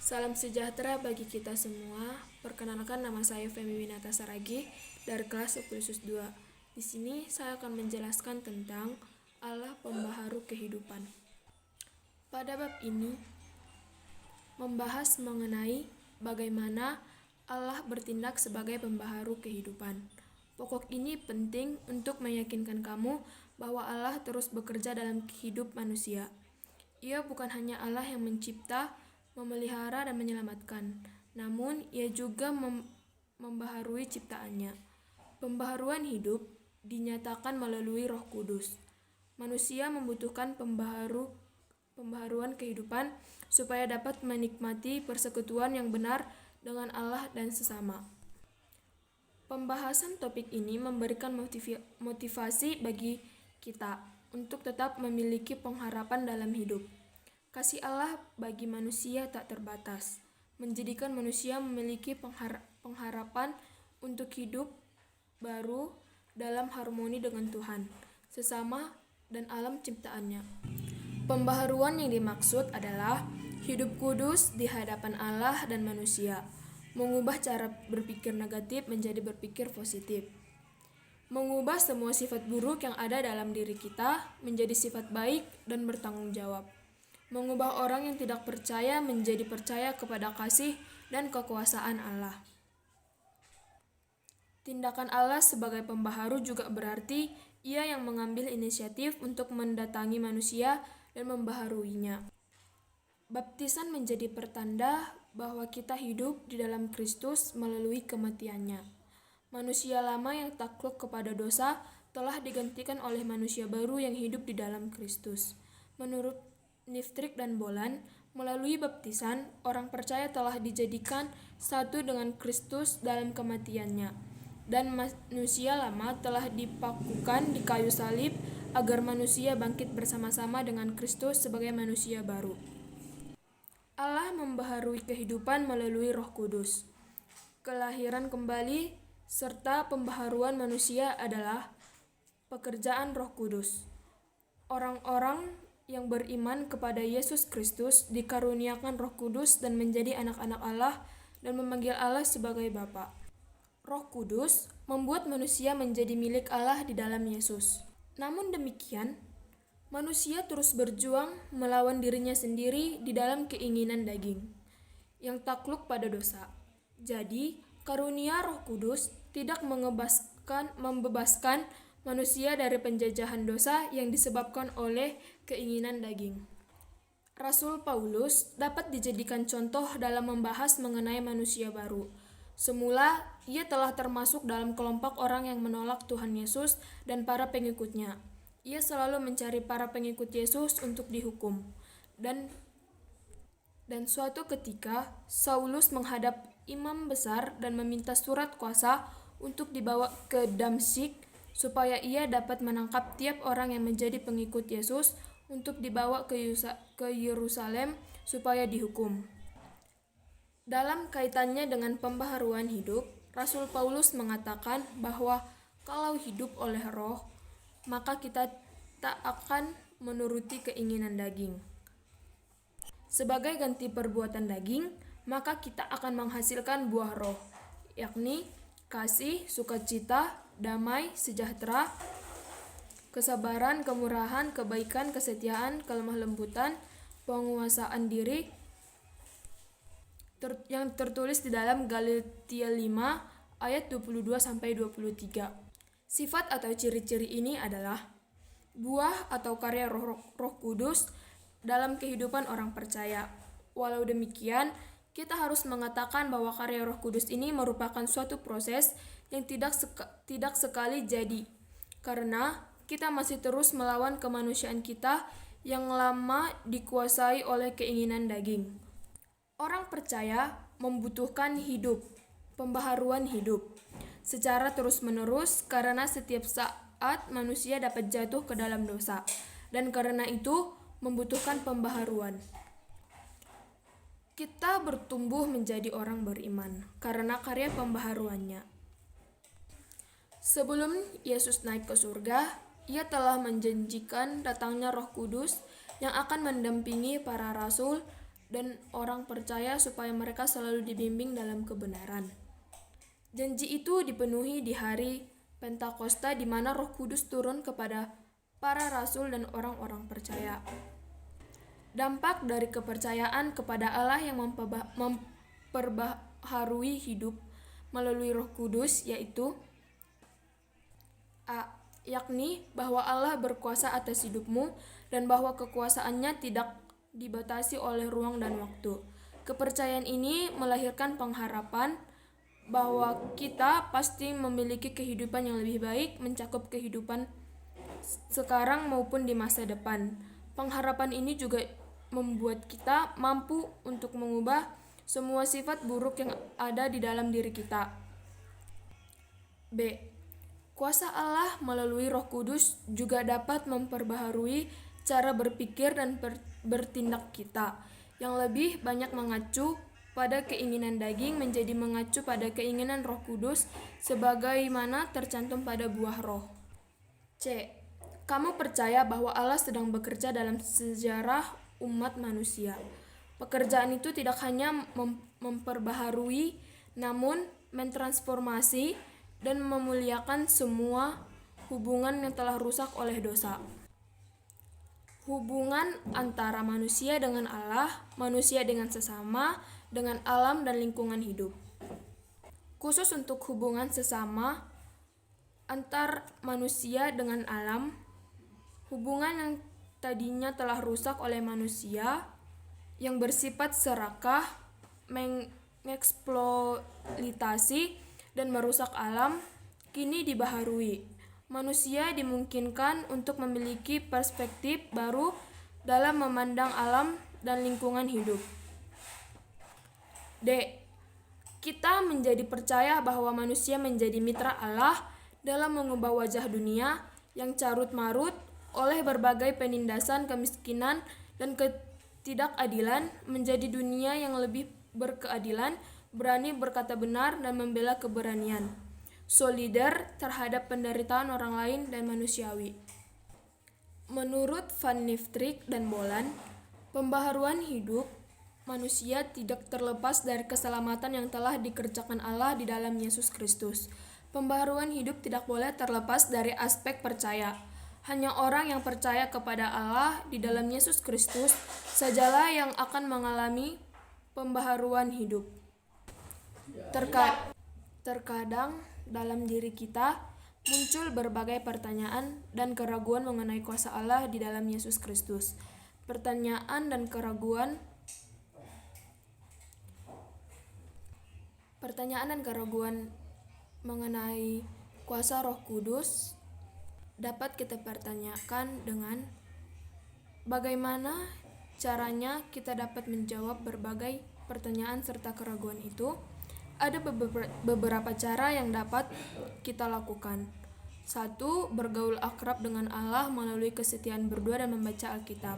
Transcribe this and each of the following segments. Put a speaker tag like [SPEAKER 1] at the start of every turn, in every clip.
[SPEAKER 1] Salam sejahtera bagi kita semua. Perkenalkan, nama saya Femi Winata Saragi dari kelas 10-2. Di sini saya akan menjelaskan tentang Allah pembaharu kehidupan. Pada bab ini membahas mengenai bagaimana Allah bertindak sebagai pembaharu kehidupan. Pokok ini penting untuk meyakinkan kamu bahwa Allah terus bekerja dalam hidup manusia. Ia bukan hanya Allah yang mencipta, memelihara dan menyelamatkan, namun ia juga membaharui ciptaannya. Pembaharuan hidup dinyatakan melalui Roh Kudus. Manusia membutuhkan pembaharuan kehidupan supaya dapat menikmati persekutuan yang benar dengan Allah dan sesama. Pembahasan topik ini memberikan motivasi bagi kita untuk tetap memiliki pengharapan dalam hidup. Kasih Allah bagi manusia tak terbatas, menjadikan manusia memiliki pengharapan untuk hidup baru dalam harmoni dengan Tuhan, sesama, dan alam ciptaannya. Pembaharuan yang dimaksud adalah hidup kudus di hadapan Allah dan manusia, mengubah cara berpikir negatif menjadi berpikir positif, mengubah semua sifat buruk yang ada dalam diri kita menjadi sifat baik dan bertanggung jawab, mengubah orang yang tidak percaya menjadi percaya kepada kasih dan kekuasaan Allah. Tindakan Allah sebagai pembaharu juga berarti Ia yang mengambil inisiatif untuk mendatangi manusia dan membaharuinya. Baptisan menjadi pertanda bahwa kita hidup di dalam Kristus melalui kematiannya. Manusia lama yang takluk kepada dosa telah digantikan oleh manusia baru yang hidup di dalam Kristus. Menurut Niftrik dan Bolan, melalui baptisan, orang percaya telah dijadikan satu dengan Kristus dalam kematiannya, dan manusia lama telah dipakukan di kayu salib agar manusia bangkit bersama-sama dengan Kristus sebagai manusia baru. Allah membaharui kehidupan melalui Roh Kudus. Kelahiran kembali serta pembaharuan manusia adalah pekerjaan Roh Kudus. Orang-orang yang beriman kepada Yesus Kristus dikaruniakan Roh Kudus dan menjadi anak-anak Allah dan memanggil Allah sebagai Bapa. Roh Kudus membuat manusia menjadi milik Allah di dalam Yesus. Namun demikian, manusia terus berjuang melawan dirinya sendiri di dalam keinginan daging yang takluk pada dosa. Jadi, karunia Roh Kudus tidak membebaskan manusia dari penjajahan dosa yang disebabkan oleh keinginan daging. Rasul Paulus dapat dijadikan contoh dalam membahas mengenai manusia baru. Semula, ia telah termasuk dalam kelompok orang yang menolak Tuhan Yesus dan para pengikutnya. Ia selalu mencari para pengikut Yesus untuk dihukum. Dan suatu ketika, Saulus menghadap imam besar dan meminta surat kuasa untuk dibawa ke Damsyik supaya ia dapat menangkap tiap orang yang menjadi pengikut Yesus untuk dibawa ke Yerusalem supaya dihukum. Dalam kaitannya dengan pembaharuan hidup, Rasul Paulus mengatakan bahwa kalau hidup oleh Roh, maka kita tak akan menuruti keinginan daging. Sebagai ganti perbuatan daging, maka kita akan menghasilkan buah Roh, yakni kasih, sukacita, damai, sejahtera, kesabaran, kemurahan, kebaikan, kesetiaan, kelemah lembutan, penguasaan diri, yang tertulis di dalam Galatia 5 ayat 22-23. Sifat atau ciri-ciri ini adalah buah atau karya Roh Kudus dalam kehidupan orang percaya. Walau demikian, kita harus mengatakan bahwa karya Roh Kudus ini merupakan suatu proses yang tidak sekali jadi, karena kita masih terus melawan kemanusiaan kita yang lama dikuasai oleh keinginan daging. Orang percaya membutuhkan pembaharuan hidup secara terus-menerus karena setiap saat manusia dapat jatuh ke dalam dosa, dan karena itu membutuhkan pembaharuan. Kita bertumbuh menjadi orang beriman karena karya pembaharuannya. Sebelum Yesus naik ke surga, Ia telah menjanjikan datangnya Roh Kudus yang akan mendampingi para rasul dan orang percaya supaya mereka selalu dibimbing dalam kebenaran. Janji itu dipenuhi di hari Pentakosta di mana Roh Kudus turun kepada para rasul dan orang-orang percaya. Dampak dari kepercayaan kepada Allah yang memperbaharui hidup melalui Roh Kudus yaitu yakni bahwa Allah berkuasa atas hidupmu dan bahwa kekuasaannya tidak dibatasi oleh ruang dan waktu. Kepercayaan ini melahirkan pengharapan bahwa kita pasti memiliki kehidupan yang lebih baik, mencakup kehidupan sekarang maupun di masa depan. Pengharapan ini juga membuat kita mampu untuk mengubah semua sifat buruk yang ada di dalam diri kita. B. Kuasa Allah melalui Roh Kudus juga dapat memperbaharui cara berpikir dan bertindak kita, yang lebih banyak mengacu pada keinginan daging menjadi mengacu pada keinginan Roh Kudus sebagaimana tercantum pada buah roh. C. Kamu percaya bahwa Allah sedang bekerja dalam sejarah umat manusia. Pekerjaan itu tidak hanya memperbaharui, namun mentransformasi dan memuliakan semua hubungan yang telah rusak oleh dosa. Hubungan antara manusia dengan Allah, manusia dengan sesama, dengan alam dan lingkungan hidup. Khusus untuk hubungan sesama antar manusia dengan alam, hubungan yang tadinya telah rusak oleh manusia yang bersifat serakah, mengeksploitasi dan merusak alam, kini dibaharui. Manusia dimungkinkan untuk memiliki perspektif baru dalam memandang alam dan lingkungan hidup. D. Kita menjadi percaya bahwa manusia menjadi mitra Allah dalam mengubah wajah dunia yang carut-marut oleh berbagai penindasan, kemiskinan, dan ketidakadilan menjadi dunia yang lebih berkeadilan, berani berkata benar dan membela keberanian, solider terhadap penderitaan orang lain dan manusiawi. Menurut Van Niftrick dan Bolan, pembaharuan hidup manusia tidak terlepas dari keselamatan yang telah dikerjakan Allah di dalam Yesus Kristus. Pembaharuan hidup tidak boleh terlepas dari aspek percaya. Hanya orang yang percaya kepada Allah di dalam Yesus Kristus sajalah yang akan mengalami pembaharuan hidup. Terkadang dalam diri kita muncul berbagai pertanyaan dan keraguan mengenai kuasa Allah di dalam Yesus Kristus. Pertanyaan dan keraguan mengenai kuasa Roh Kudus dapat kita pertanyakan dengan bagaimana caranya kita dapat menjawab berbagai pertanyaan serta keraguan itu. Ada beberapa cara yang dapat kita lakukan. 1. Bergaul akrab dengan Allah melalui kesetiaan berdoa dan membaca Alkitab.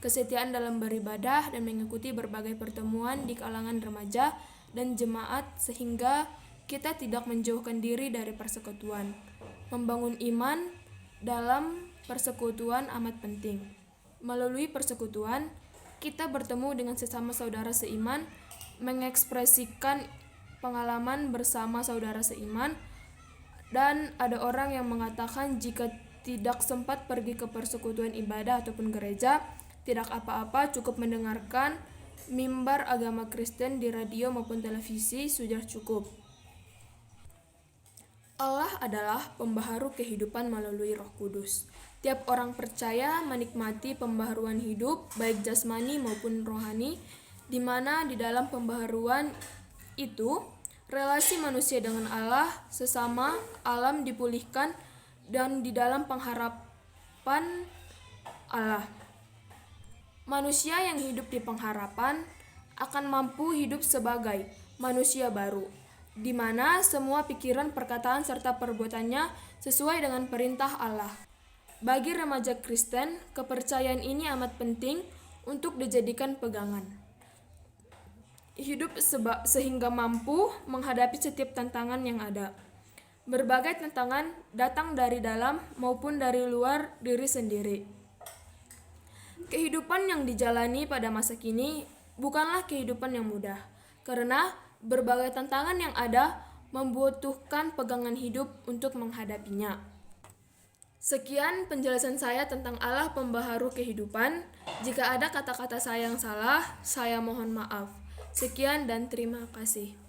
[SPEAKER 1] Kesetiaan dalam beribadah dan mengikuti berbagai pertemuan di kalangan remaja dan jemaat sehingga kita tidak menjauhkan diri dari persekutuan. Membangun iman dalam persekutuan amat penting. Melalui persekutuan, kita bertemu dengan sesama saudara seiman, mengekspresikan pengalaman bersama saudara seiman, dan ada orang yang mengatakan jika tidak sempat pergi ke persekutuan ibadah ataupun gereja, tidak apa-apa, cukup mendengarkan mimbar agama Kristen di radio maupun televisi sudah cukup. Allah adalah pembaharu kehidupan melalui Roh Kudus. Tiap orang percaya menikmati pembaharuan hidup, baik jasmani maupun rohani, di mana di dalam pembaharuan itu, relasi manusia dengan Allah, sesama, alam dipulihkan, dan di dalam pengharapan Allah. Manusia yang hidup di pengharapan akan mampu hidup sebagai manusia baru, di mana semua pikiran, perkataan, serta perbuatannya sesuai dengan perintah Allah. Bagi remaja Kristen, kepercayaan ini amat penting untuk dijadikan pegangan. Hidup sehingga mampu menghadapi setiap tantangan yang ada. Berbagai tantangan datang dari dalam maupun dari luar diri sendiri. Kehidupan yang dijalani pada masa kini bukanlah kehidupan yang mudah, karena berbagai tantangan yang ada membutuhkan pegangan hidup untuk menghadapinya. Sekian penjelasan saya tentang Allah pembaharu kehidupan. Jika ada kata-kata saya yang salah, saya mohon maaf. Sekian dan terima kasih.